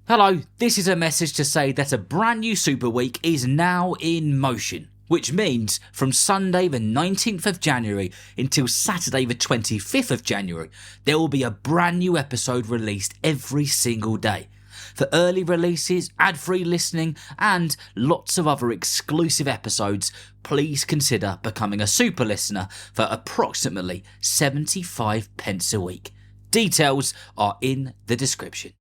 Hello, this is a message to say that a brand new Super Week is now in motion, which means from Sunday the 19th of January until Saturday the 25th of January, there will be a brand new episode released every single day. For early releases, ad-free listening and lots of other exclusive episodes, please consider becoming a super listener for approximately 75 pence a week. Details are in the description.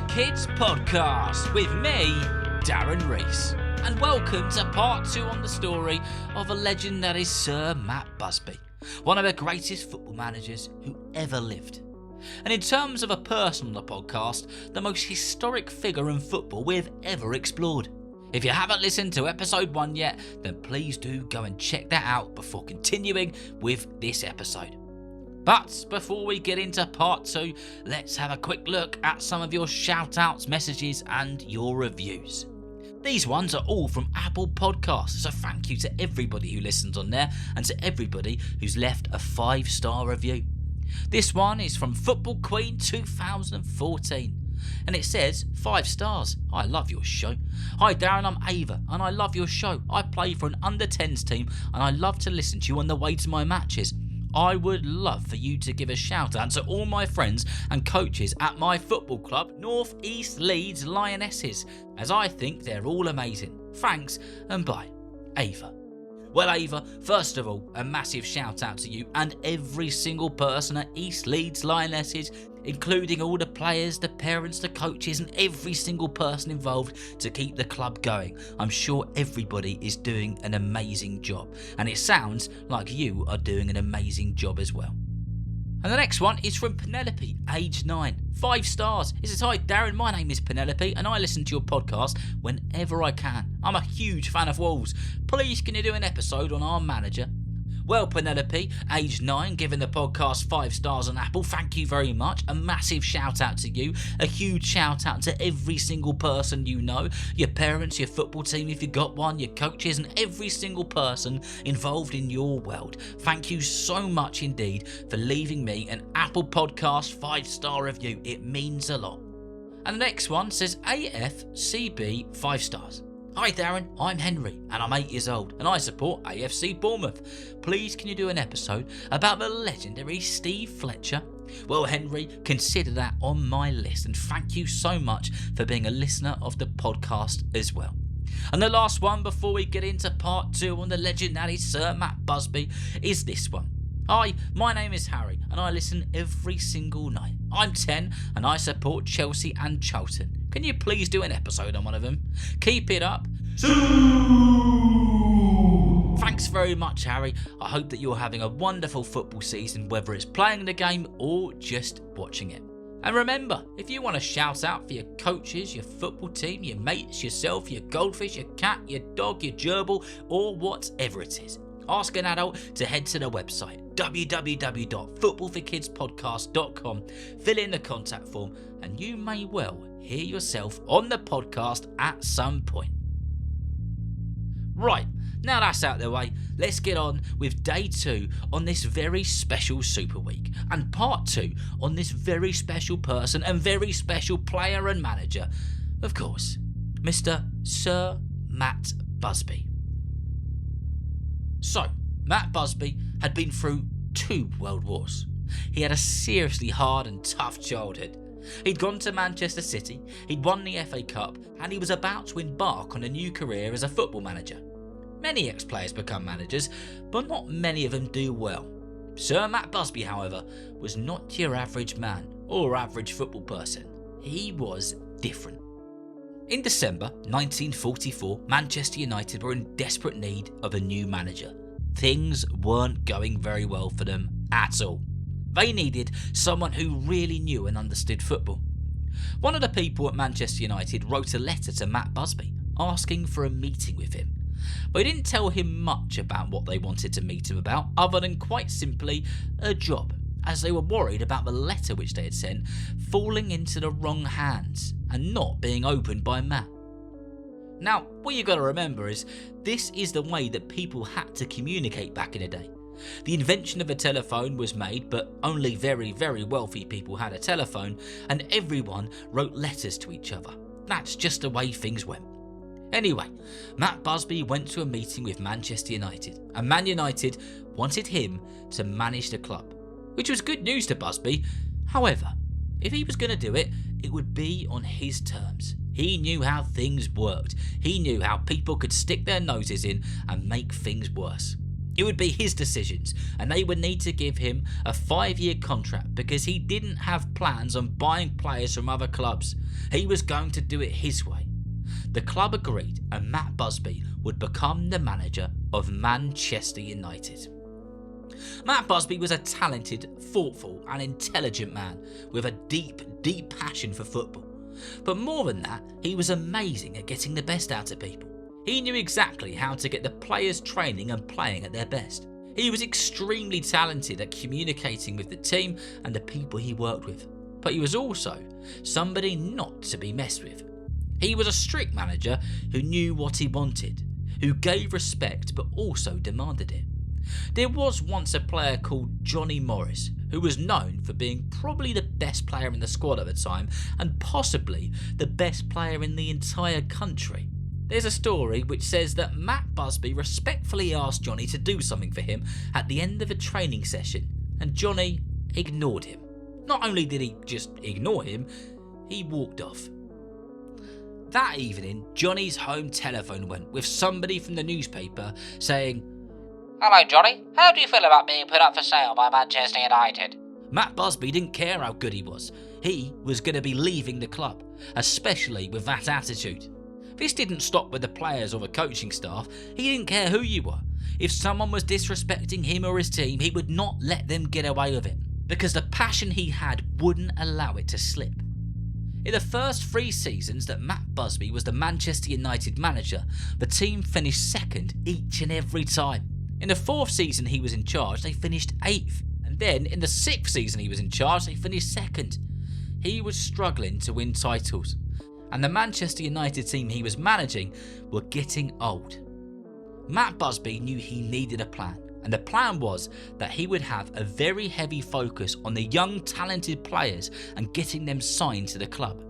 Kids podcast with me, Darren Rees, and welcome to part 2 on the story of a legend that is Sir Matt Busby, one of the greatest football managers who ever lived. And in terms of a person on the podcast, the most historic figure in football we've ever explored. If you haven't listened to episode 1 yet, then please do go and check that out before continuing with this episode. But before we get into part 2, let's have a quick look at some of your shout-outs, messages and your reviews. These ones are all from Apple Podcasts, so thank you to everybody who listens on there and to everybody who's left a 5-star review. This one is from Football Queen 2014 and it says 5 stars. I love your show. Hi Darren, I'm Ava and I love your show. I play for an under-10s team and I love to listen to you on the way to my matches. I would love for you to give a shout out to all my friends and coaches at my football club, North East Leeds Lionesses, as I think they're all amazing. Thanks and bye, Ava. Well Ava, first of all, a massive shout out to you and every single person at East Leeds Lionesses, including all the players, the parents, the coaches and every single person involved to keep the club going. I'm sure everybody is doing an amazing job and it sounds like you are doing an amazing job as well. And the next one is from Penelope, age 9. 5 stars. It says, hi Darren, my name is Penelope and I listen to your podcast whenever I can. I'm a huge fan of Wolves. Please can you do an episode on our manager? Well Penelope, age 9, giving the podcast 5 stars on Apple, thank you very much. A massive shout out to you, a huge shout out to every single person you know, your parents, your football team if you got one, your coaches and every single person involved in your world. Thank you so much indeed for leaving me an Apple Podcast 5-star review, it means a lot. And the next one says AFCB 5 stars. Hi Darren, I'm Henry and I'm 8 years old and I support AFC Bournemouth. Please can you do an episode about the legendary Steve Fletcher? Well Henry, consider that on my list and thank you so much for being a listener of the podcast as well. And the last one before we get into part 2 on the legendary Sir Matt Busby is this one. Hi, my name is Harry and I listen every single night. I'm 10 and I support Chelsea and Charlton. Can you please do an episode on one of them? Keep it up. Thanks very much, Harry. I hope that you're having a wonderful football season, whether it's playing the game or just watching it. And remember, if you want to shout out for your coaches, your football team, your mates, yourself, your goldfish, your cat, your dog, your gerbil, or whatever it is, ask an adult to head to the website www.footballforkidspodcast.com, fill in the contact form and you may well hear yourself on the podcast at some point. Right, now that's out of the way, let's get on with day 2 on this very special Super Week and part 2 on this very special person and very special player and manager, of course, Mr. Sir Matt Busby. So, Matt Busby had been through 2 world wars. He had a seriously hard and tough childhood. He'd gone to Manchester City, he'd won the FA Cup, and he was about to embark on a new career as a football manager. Many ex-players become managers, but not many of them do well. Sir Matt Busby, however, was not your average man or average football person. He was different. In December 1944, Manchester United were in desperate need of a new manager. Things weren't going very well for them at all. They needed someone who really knew and understood football. One of the people at Manchester United wrote a letter to Matt Busby asking for a meeting with him. But he didn't tell him much about what they wanted to meet him about, other than quite simply a job, as they were worried about the letter which they had sent falling into the wrong hands and not being opened by Matt. Now, what you got to remember is this is the way that people had to communicate back in the day. The invention of a telephone was made, but only very, very wealthy people had a telephone, and everyone wrote letters to each other. That's just the way things went. Anyway, Matt Busby went to a meeting with Manchester United, and Man United wanted him to manage the club, which was good news to Busby. However, if he was going to do it, it would be on his terms. He knew how things worked. He knew how people could stick their noses in and make things worse. It would be his decisions, and they would need to give him a 5-year contract because he didn't have plans on buying players from other clubs. He was going to do it his way. The club agreed, and Matt Busby would become the manager of Manchester United. Matt Busby was a talented, thoughtful and intelligent man with a deep, deep passion for football. But more than that, he was amazing at getting the best out of people. He knew exactly how to get the players training and playing at their best. He was extremely talented at communicating with the team and the people he worked with. But he was also somebody not to be messed with. He was a strict manager who knew what he wanted, who gave respect but also demanded it. There was once a player called Johnny Morris, who was known for being probably the best player in the squad at the time and possibly the best player in the entire country. There's a story which says that Matt Busby respectfully asked Johnny to do something for him at the end of a training session, and Johnny ignored him. Not only did he just ignore him, he walked off. That evening, Johnny's home telephone went with somebody from the newspaper saying, "Hello, Johnny. How do you feel about being put up for sale by Manchester United?" Matt Busby didn't care how good he was. He was going to be leaving the club, especially with that attitude. This didn't stop with the players or the coaching staff. He didn't care who you were. If someone was disrespecting him or his team, he would not let them get away with it, because the passion he had wouldn't allow it to slip. In the first 3 seasons that Matt Busby was the Manchester United manager, the team finished second each and every time. In the 4th season he was in charge, they finished 8th. And then in the 6th season he was in charge, they finished 2nd. He was struggling to win titles, and the Manchester United team he was managing were getting old. Matt Busby knew he needed a plan, and the plan was that he would have a very heavy focus on the young talented players and getting them signed to the club.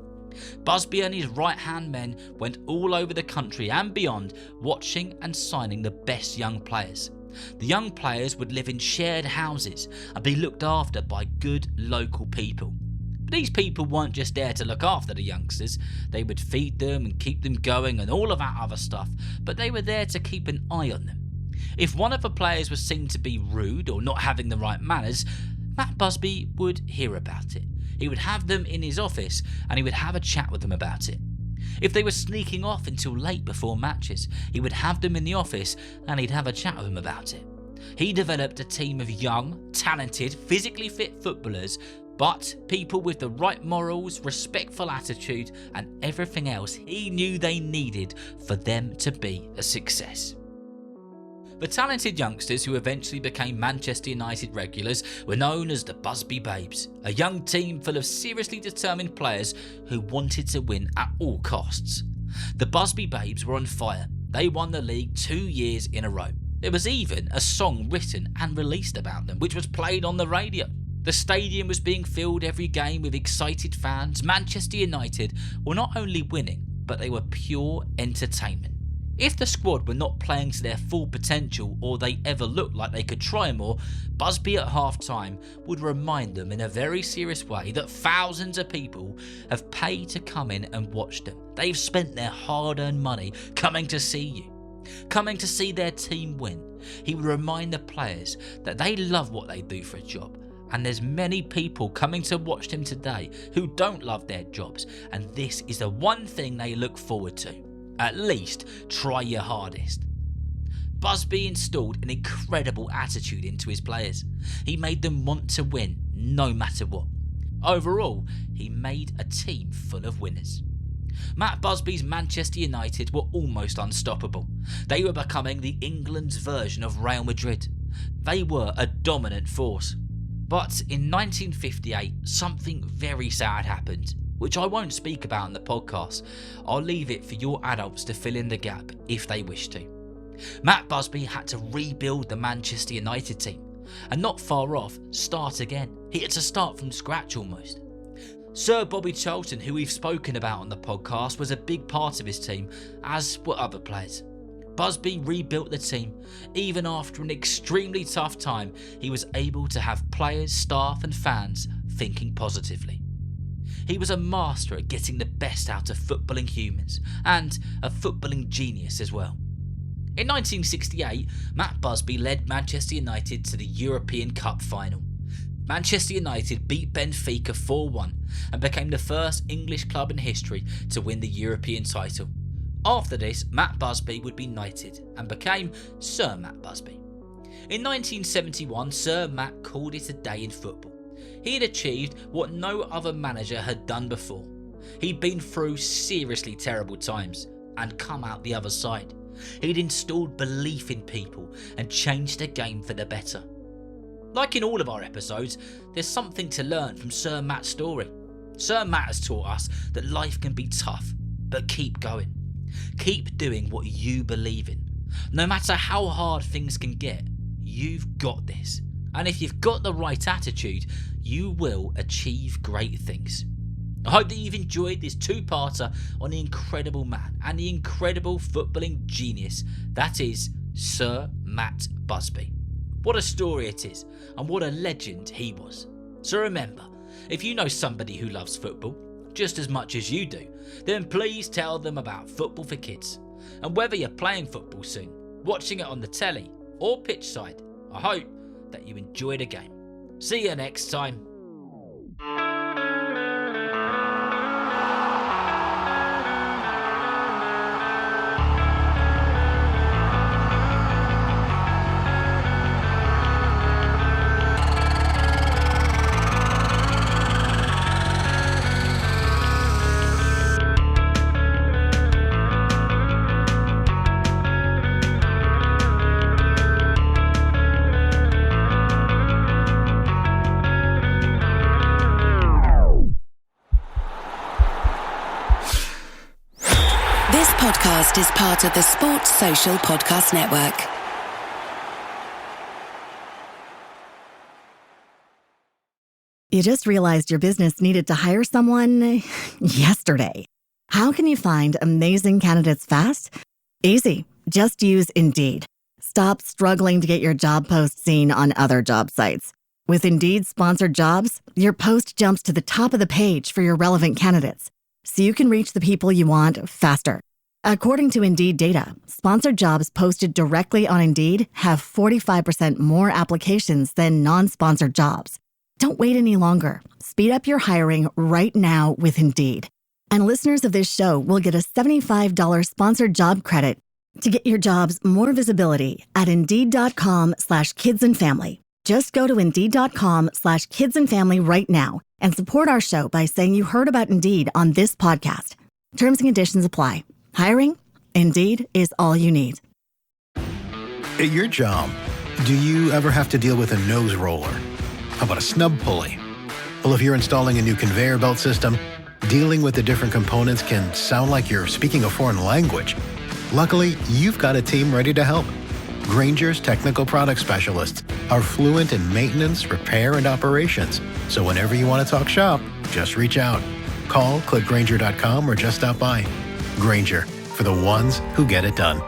Busby and his right-hand men went all over the country and beyond, watching and signing the best young players. The young players would live in shared houses and be looked after by good local people. These people weren't just there to look after the youngsters. They would feed them and keep them going and all of that other stuff, but they were there to keep an eye on them. If one of the players was seen to be rude or not having the right manners, Matt Busby would hear about it. He would have them in his office and he would have a chat with them about it. If they were sneaking off until late before matches, he would have them in the office and he'd have a chat with them about it. He developed a team of young, talented, physically fit footballers, but people with the right morals, respectful attitude and everything else he knew they needed for them to be a success. The talented youngsters who eventually became Manchester United regulars were known as the Busby Babes, a young team full of seriously determined players who wanted to win at all costs. The Busby Babes were on fire. They won the league 2 years in a row. There was even a song written and released about them, which was played on the radio. The stadium was being filled every game with excited fans. Manchester United were not only winning, but they were pure entertainment. If the squad were not playing to their full potential or they ever looked like they could try more, Busby at half time would remind them in a very serious way that thousands of people have paid to come in and watch them. They've spent their hard-earned money coming to see you, coming to see their team win. He would remind the players that they love what they do for a job, and there's many people coming to watch them today who don't love their jobs, and this is the one thing they look forward to. At least try your hardest. Busby installed an incredible attitude into his players. He made them want to win no matter what. Overall, he made a team full of winners. Matt Busby's Manchester United were almost unstoppable. They were becoming the England's version of Real Madrid. They were a dominant force. But in 1958, something very sad happened, which I won't speak about in the podcast. I'll leave it for your adults to fill in the gap if they wish to. Matt Busby had to rebuild the Manchester United team, and not far off, start again. He had to start from scratch almost. Sir Bobby Charlton, who we've spoken about on the podcast, was a big part of his team, as were other players. Busby rebuilt the team. Even after an extremely tough time, he was able to have players, staff and fans thinking positively. He was a master at getting the best out of footballing humans, and a footballing genius as well. In 1968, Matt Busby led Manchester United to the European Cup final. Manchester United beat Benfica 4-1 and became the first English club in history to win the European title. After this, Matt Busby would be knighted and became Sir Matt Busby. In 1971, Sir Matt called it a day in football. He had achieved what no other manager had done before. He'd been through seriously terrible times and come out the other side. He'd installed belief in people and changed the game for the better. Like in all of our episodes, there's something to learn from Sir Matt's story. Sir Matt has taught us that life can be tough, but keep going. Keep doing what you believe in. No matter how hard things can get, you've got this. And if you've got the right attitude, you will achieve great things. I hope that you've enjoyed this two-parter on the incredible man and the incredible footballing genius that is Sir Matt Busby. What a story it is, and what a legend he was. So remember, if you know somebody who loves football just as much as you do, then please tell them about Football for Kids. And whether you're playing football soon, watching it on the telly, or pitch side, I hope that you enjoy the game. See you next time. This podcast is part of the Sports Social Podcast Network. You just realized your business needed to hire someone yesterday. How can you find amazing candidates fast? Easy. Just use Indeed. Stop struggling to get your job post seen on other job sites. With Indeed sponsored jobs, your post jumps to the top of the page for your relevant candidates, so you can reach the people you want faster. According to Indeed data, sponsored jobs posted directly on Indeed have 45% more applications than non-sponsored jobs. Don't wait any longer. Speed up your hiring right now with Indeed. And listeners of this show will get a $75 sponsored job credit to get your jobs more visibility at Indeed.com/kidsandfamily. Just go to Indeed.com/kidsandfamily right now and support our show by saying you heard about Indeed on this podcast. Terms and conditions apply. Hiring? Indeed is all you need. At your job, do you ever have to deal with a nose roller? How about a snub pulley? Well, if you're installing a new conveyor belt system, dealing with the different components can sound like you're speaking a foreign language. Luckily, you've got a team ready to help. Grainger's technical product specialists are fluent in maintenance, repair, and operations. So whenever you want to talk shop, just reach out. Call, click Grainger.com, or just stop by. Grainger, for the ones who get it done.